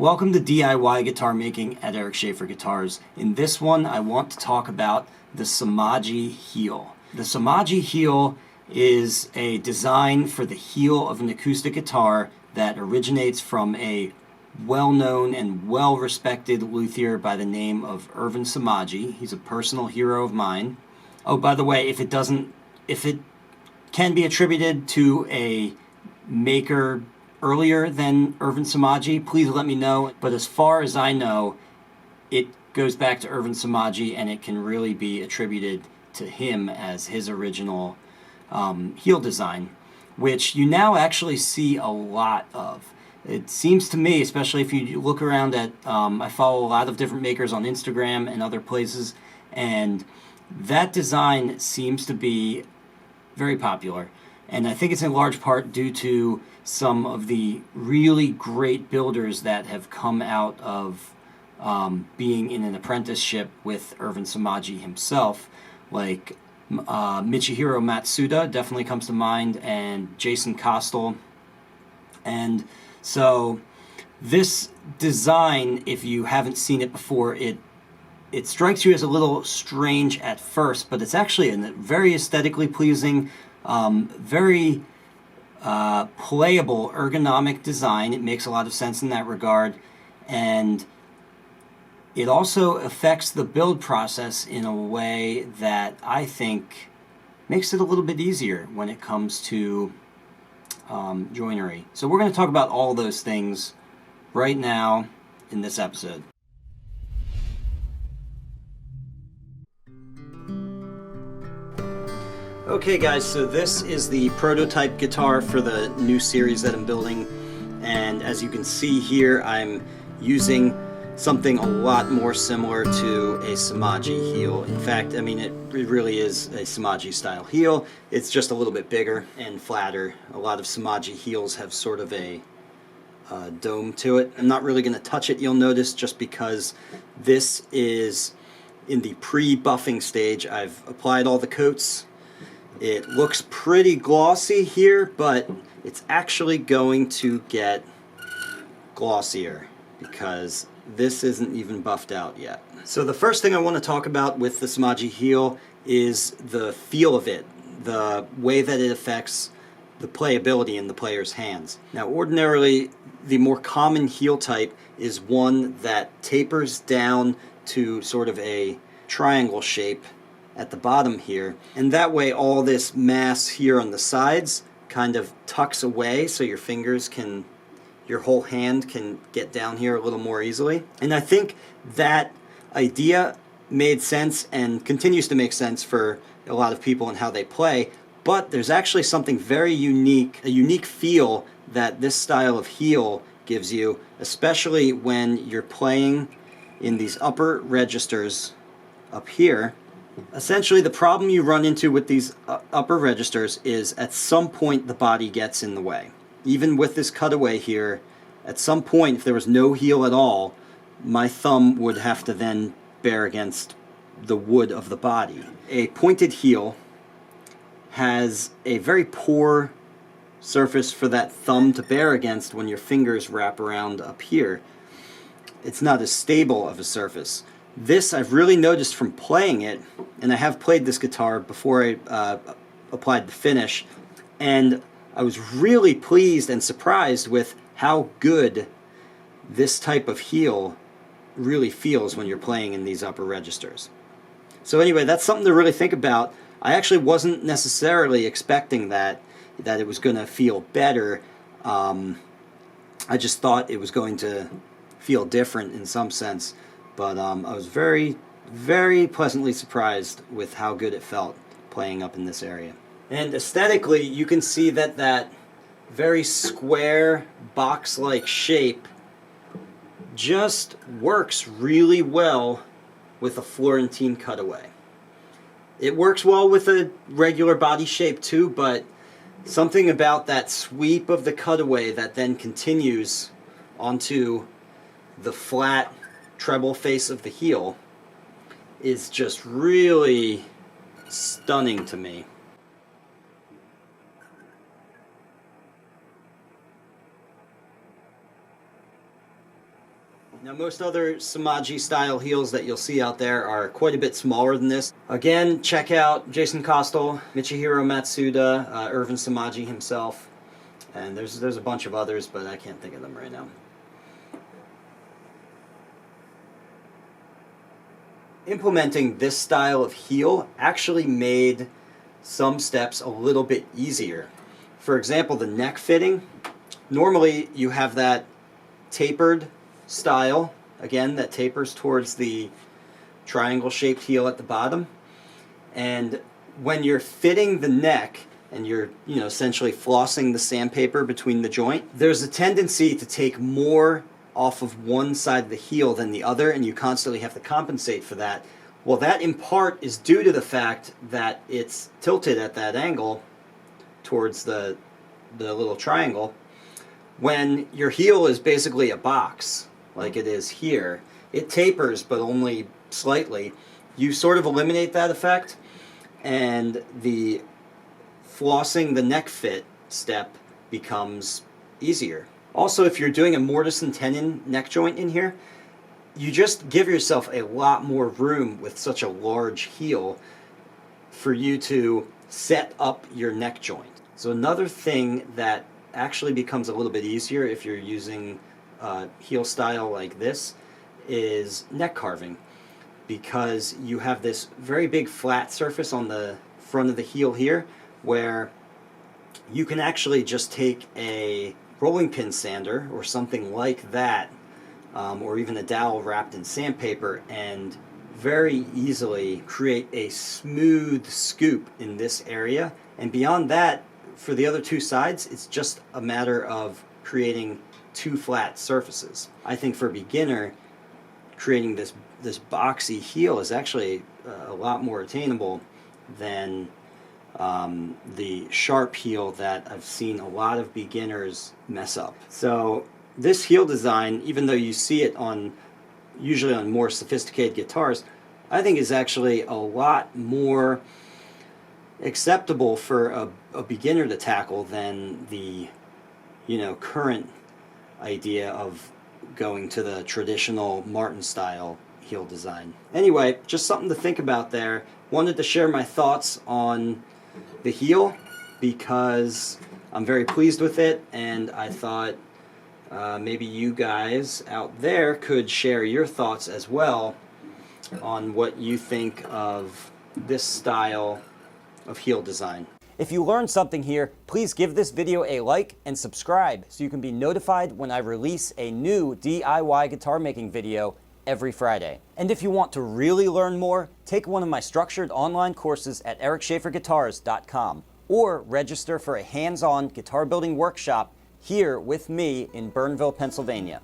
Welcome to DIY Guitar Making at Eric Schaefer Guitars. In this one, I want to talk about the Samaji heel. The Samaji heel is a design for the heel of an acoustic guitar that originates from a well-known and well-respected luthier by the name of Irvin Samaji. He's a personal hero of mine. Oh, by the way, if it can be attributed to a maker earlier than Irvin Samaji, please let me know. But as far as I know, it goes back to Irvin Samaji, and it can really be attributed to him as his original heel design, which you now actually see a lot of. It seems to me, especially if you look around at, I follow a lot of different makers on Instagram and other places, and that design seems to be very popular. And I think it's in large part due to some of the really great builders that have come out of being in an apprenticeship with Irvin Samaji himself, like Michihiro Matsuda definitely comes to mind, and Jason Kostel. And so this design, if you haven't seen it before, it strikes you as a little strange at first, but it's actually a very aesthetically pleasing, very playable, ergonomic design. It makes a lot of sense in that regard, and it also affects the build process in a way that I think makes it a little bit easier when it comes to joinery. So we're going to talk about all those things right now in this episode. Okay guys, so this is the prototype guitar for the new series that I'm building, and as you can see here, I'm using something a lot more similar to a Samaji heel. In fact, I mean, it really is a Samaji style heel. It's just a little bit bigger and flatter. A lot of Samaji heels have sort of a dome to it. I'm not really going to touch it, you'll notice, just because this is in the pre-buffing stage. I've applied all the coats. It looks pretty glossy here, but it's actually going to get glossier because this isn't even buffed out yet. So the first thing I want to talk about with the Samaji heel is the feel of it, the way that it affects the playability in the player's hands. Now, ordinarily, the more common heel type is one that tapers down to sort of a triangle shape at the bottom here, and that way all this mass here on the sides kind of tucks away so your fingers can, your whole hand can get down here a little more easily. And I think that idea made sense and continues to make sense for a lot of people and how they play, but there's actually something very unique, a unique feel that this style of heel gives you, especially when you're playing in these upper registers up here. Essentially, the problem you run into with these upper registers is at some point the body gets in the way. Even with this cutaway here, at some point, if there was no heel at all, my thumb would have to then bear against the wood of the body. A pointed heel has a very poor surface for that thumb to bear against when your fingers wrap around up here. It's not as stable of a surface. This I've really noticed from playing it, and I have played this guitar before I applied the finish, and I was really pleased and surprised with how good this type of heel really feels when you're playing in these upper registers. So anyway, that's something to really think about. I actually wasn't necessarily expecting that it was going to feel better. I just thought it was going to feel different in some sense. But I was very, very pleasantly surprised with how good it felt playing up in this area. And aesthetically, you can see that that very square, box-like shape just works really well with a Florentine cutaway. It works well with a regular body shape too, but something about that sweep of the cutaway that then continues onto the flat treble face of the heel is just really stunning to me. Now most other Samaji style heels that you'll see out there are quite a bit smaller than this. Again, check out Jason Kostel, Michihiro Matsuda, Irvin Samaji himself, and there's a bunch of others, but I can't think of them right now. Implementing this style of heel actually made some steps a little bit easier. For example, the neck fitting. Normally you have that tapered style, again, that tapers towards the triangle shaped heel at the bottom, and when you're fitting the neck and you're essentially flossing the sandpaper between the joint, there's a tendency to take more off of one side of the heel than the other, and you constantly have to compensate for that. Well, that in part is due to the fact that it's tilted at that angle towards the little triangle. When your heel is basically a box, like it is here, it tapers but only slightly. You sort of eliminate that effect, and the flossing the neck fit step becomes easier. Also, if you're doing a mortise and tenon neck joint in here, you just give yourself a lot more room with such a large heel for you to set up your neck joint. So another thing that actually becomes a little bit easier if you're using heel style like this is neck carving, because you have this very big flat surface on the front of the heel here where you can actually just take a rolling pin sander or something like that, or even a dowel wrapped in sandpaper, and very easily create a smooth scoop in this area. And beyond that, for the other two sides, it's just a matter of creating two flat surfaces. I think for a beginner, creating this boxy heel is actually a lot more attainable than the sharp heel that I've seen a lot of beginners mess up. So this heel design, even though you see it usually on more sophisticated guitars, I think is actually a lot more acceptable for a beginner to tackle than the current idea of going to the traditional Martin style heel design. Anyway, just something to think about there. Wanted to share my thoughts on the heel because I'm very pleased with it, and I thought maybe you guys out there could share your thoughts as well on what you think of this style of heel design. If you learned something here, please give this video a like and subscribe so you can be notified when I release a new DIY guitar making video every Friday. And if you want to really learn more, take one of my structured online courses at ericschaferguitars.com or register for a hands-on guitar building workshop here with me in Burnville, Pennsylvania.